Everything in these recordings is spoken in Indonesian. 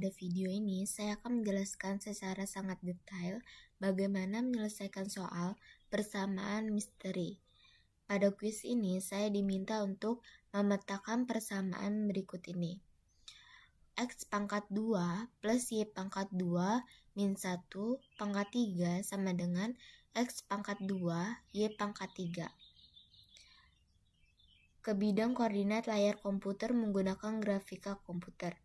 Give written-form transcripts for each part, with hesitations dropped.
Pada video ini, saya akan menjelaskan secara sangat detail bagaimana menyelesaikan soal persamaan misteri. Pada kuis ini, saya diminta untuk memetakan persamaan berikut ini. X pangkat 2 plus Y pangkat 2 min 1 pangkat 3 sama dengan X pangkat 2 Y pangkat 3. Ke bidang koordinat layar komputer menggunakan grafika komputer.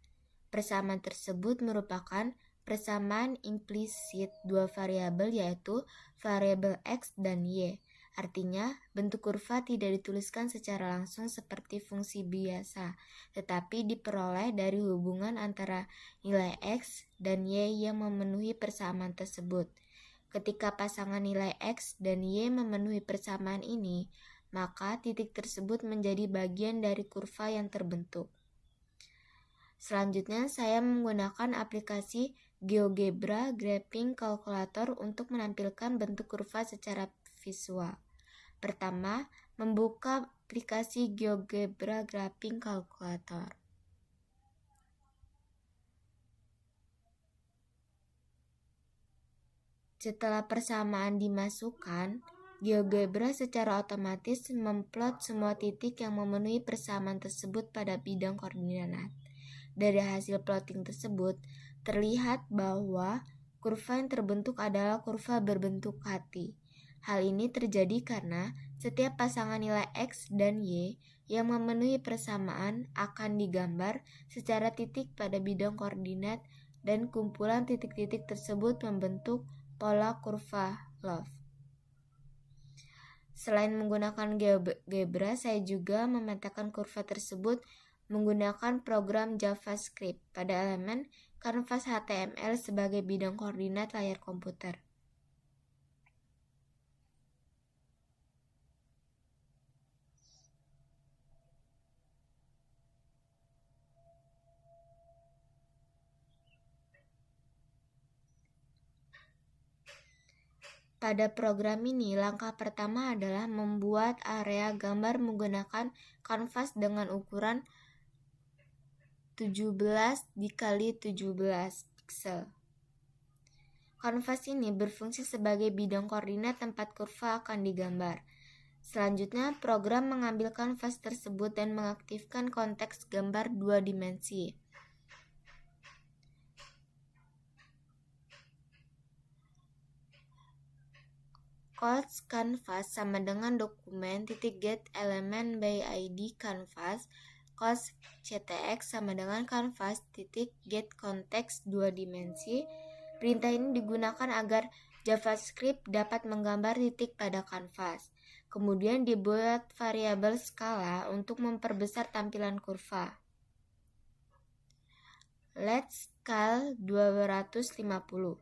Persamaan tersebut merupakan persamaan implisit dua variabel yaitu variabel X dan Y. Artinya, bentuk kurva tidak dituliskan secara langsung seperti fungsi biasa, tetapi diperoleh dari hubungan antara nilai X dan Y yang memenuhi persamaan tersebut. Ketika pasangan nilai X dan Y memenuhi persamaan ini, maka titik tersebut menjadi bagian dari kurva yang terbentuk. Selanjutnya, saya menggunakan aplikasi GeoGebra Graphing Calculator untuk menampilkan bentuk kurva secara visual. Pertama, membuka aplikasi GeoGebra Graphing Calculator. Setelah persamaan dimasukkan, GeoGebra secara otomatis memplot semua titik yang memenuhi persamaan tersebut pada bidang koordinat. Dari hasil plotting tersebut, terlihat bahwa kurva yang terbentuk adalah kurva berbentuk hati. Hal ini terjadi karena setiap pasangan nilai X dan Y yang memenuhi persamaan akan digambar secara titik pada bidang koordinat dan kumpulan titik-titik tersebut membentuk pola kurva Love. Selain menggunakan GeoGebra, saya juga memetakan kurva tersebut menggunakan program JavaScript pada elemen kanvas HTML sebagai bidang koordinat layar komputer. Pada program ini, langkah pertama adalah membuat area gambar menggunakan kanvas dengan ukuran 17 dikali 17 piksel. Kanvas ini berfungsi sebagai bidang koordinat tempat kurva akan digambar. Selanjutnya, program mengambil kanvas tersebut dan mengaktifkan konteks gambar 2 dimensi. Codes canvas sama dengan dokumen .get element by id canvas. Codes ctx sama dengan canvas .get context 2 dimensi. Perintah ini digunakan agar JavaScript dapat menggambar titik pada kanvas. Kemudian dibuat variabel skala untuk memperbesar tampilan kurva. Let's scale 250.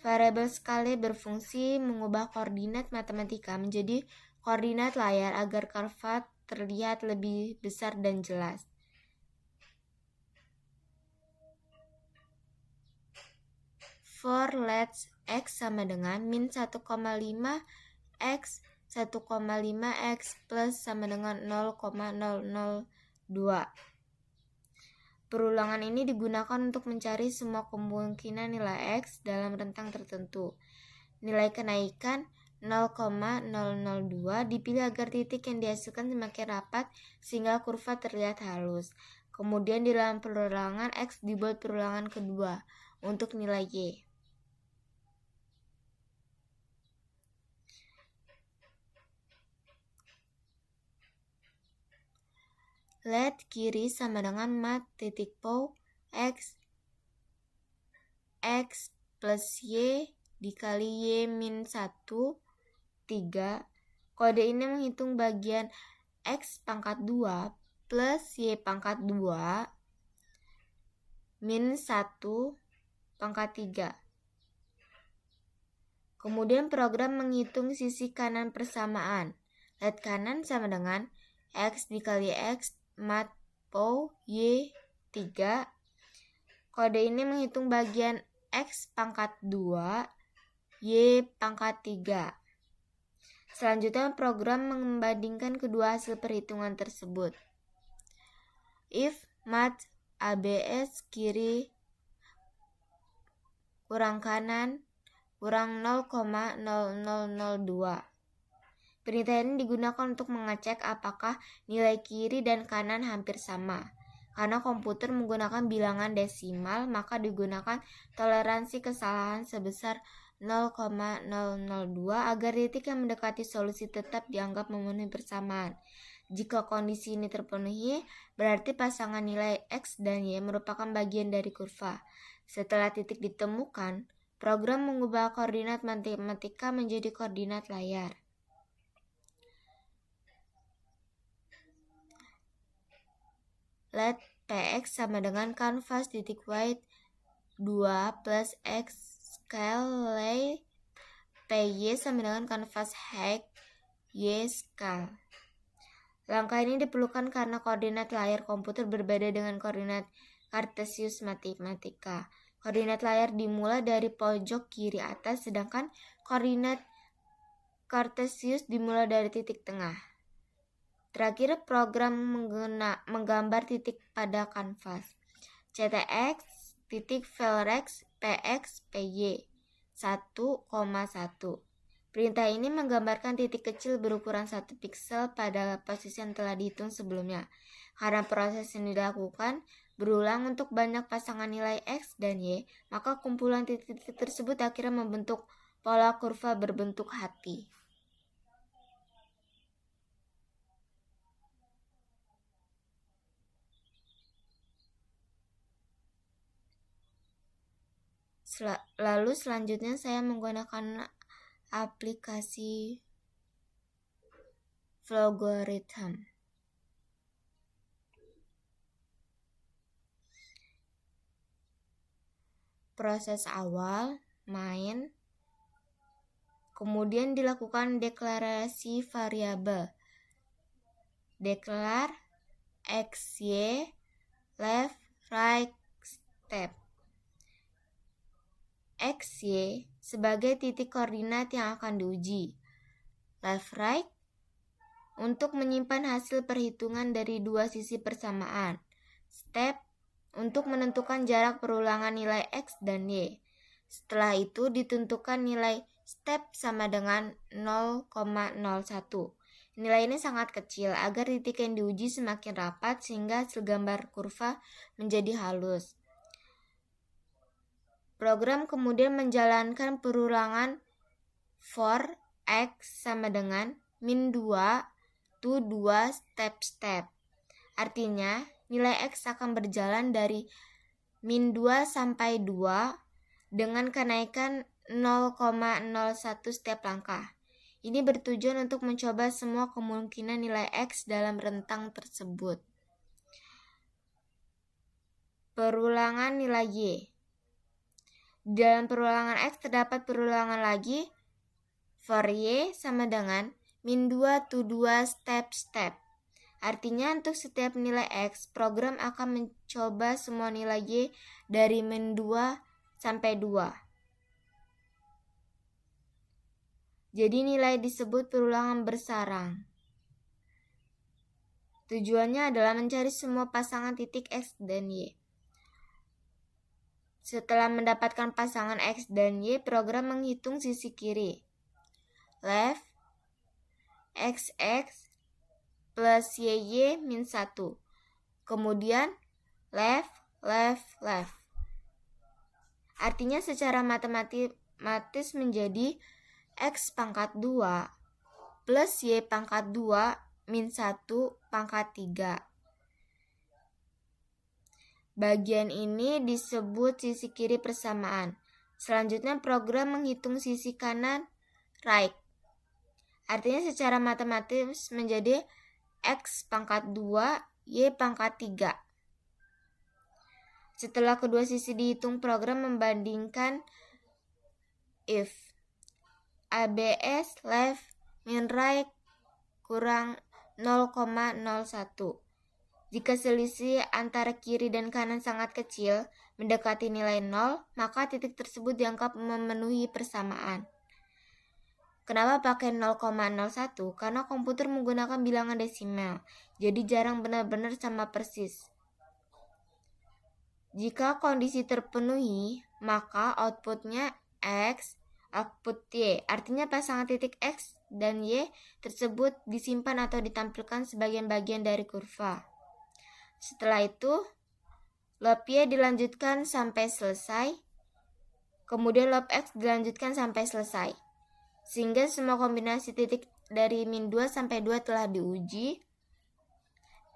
Variabel skala berfungsi mengubah koordinat matematika menjadi koordinat layar agar kurva terlihat lebih besar dan jelas. For let's x sama dengan min 1,5 x 1,5 x plus sama dengan 0,002. Perulangan ini digunakan untuk mencari semua kemungkinan nilai X dalam rentang tertentu. Nilai kenaikan 0,002 dipilih agar titik yang dihasilkan semakin rapat sehingga kurva terlihat halus. Kemudian di dalam perulangan X dibuat perulangan kedua untuk nilai Y. Let kiri sama dengan mat.pow x plus y dikali y min 1, 3. Kode ini menghitung bagian x pangkat 2 plus y pangkat 2 min 1 pangkat 3. Kemudian program menghitung sisi kanan persamaan. Let kanan sama dengan x dikali x mat pow y 3. Kode ini menghitung bagian x pangkat 2 y pangkat 3. Selanjutnya program membandingkan kedua hasil perhitungan tersebut. If mat abs kiri kurang kanan kurang 0,0002. Perintah ini digunakan untuk mengecek apakah nilai kiri dan kanan hampir sama. Karena komputer menggunakan bilangan desimal, maka digunakan toleransi kesalahan sebesar 0,002 agar titik yang mendekati solusi tetap dianggap memenuhi persamaan. Jika kondisi ini terpenuhi, berarti pasangan nilai X dan Y merupakan bagian dari kurva. Setelah titik ditemukan, program mengubah koordinat matematika menjadi koordinat layar. Let Px sama dengan kanvas titik white 2 plus X scale Py sama dengan kanvas height Y scale. Langkah ini diperlukan karena koordinat layar komputer berbeda dengan koordinat Cartesius matematika. Koordinat layar dimulai dari pojok kiri atas, sedangkan koordinat Cartesius dimulai dari titik tengah. Terakhir, program menggambar titik pada kanvas. CTX, titik Velrex, PX, PY, 1,1. Perintah ini menggambarkan titik kecil berukuran 1 piksel pada posisi yang telah dihitung sebelumnya. Karena proses ini dilakukan berulang untuk banyak pasangan nilai X dan Y, maka kumpulan titik-titik tersebut akhirnya membentuk pola kurva berbentuk hati. Lalu selanjutnya saya menggunakan aplikasi Flowgorithm. Proses awal, main, kemudian dilakukan deklarasi variabel. Declare X, Y, left, right, step. X, Y sebagai titik koordinat yang akan diuji. Left, right untuk menyimpan hasil perhitungan dari dua sisi persamaan. Step untuk menentukan jarak perulangan nilai X dan Y. Setelah itu ditentukan nilai step sama dengan 0,01. Nilai ini sangat kecil agar titik yang diuji semakin rapat sehingga hasil gambar kurva menjadi halus. Program kemudian menjalankan perulangan for X sama dengan min 2 to 2 step-step. Artinya, nilai X akan berjalan dari min 2 sampai 2 dengan kenaikan 0,01 step langkah. Ini bertujuan untuk mencoba semua kemungkinan nilai X dalam rentang tersebut. Perulangan nilai Y. Dalam perulangan X terdapat perulangan lagi for Y sama dengan min 2 to 2 step-step. Artinya untuk setiap nilai X, program akan mencoba semua nilai Y dari min 2 sampai 2. Jadi nilai disebut perulangan bersarang. Tujuannya adalah mencari semua pasangan titik X dan Y. Setelah mendapatkan pasangan X dan Y, program menghitung sisi kiri. Left, XX, plus YY min 1. Kemudian, left, left, left. Artinya secara matematis menjadi X pangkat 2 plus Y pangkat 2 min 1 pangkat 3. Bagian ini disebut sisi kiri persamaan. Selanjutnya program menghitung sisi kanan right. Artinya secara matematis menjadi X pangkat 2, Y pangkat 3. Setelah kedua sisi dihitung, program membandingkan if ABS left min right kurang 0,01. Jika selisih antara kiri dan kanan sangat kecil, mendekati nilai 0, maka titik tersebut dianggap memenuhi persamaan. Kenapa pakai 0,01? Karena komputer menggunakan bilangan desimal, jadi jarang benar-benar sama persis. Jika kondisi terpenuhi, maka outputnya X, output Y. Artinya pasangan titik X dan Y tersebut disimpan atau ditampilkan sebagai bagian dari kurva. Setelah itu, loop Y dilanjutkan sampai selesai, kemudian loop X dilanjutkan sampai selesai. Sehingga semua kombinasi titik dari min 2 sampai 2 telah diuji.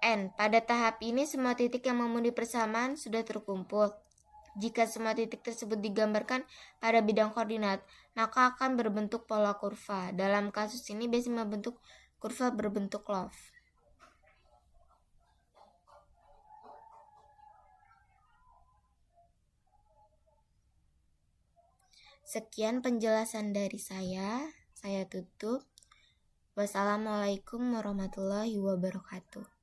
N. Pada tahap ini semua titik yang memenuhi persamaan sudah terkumpul. Jika semua titik tersebut digambarkan pada bidang koordinat, maka akan berbentuk pola kurva. Dalam kasus ini biasanya membentuk kurva berbentuk loaf. Sekian penjelasan dari saya tutup. Wassalamualaikum warahmatullahi wabarakatuh.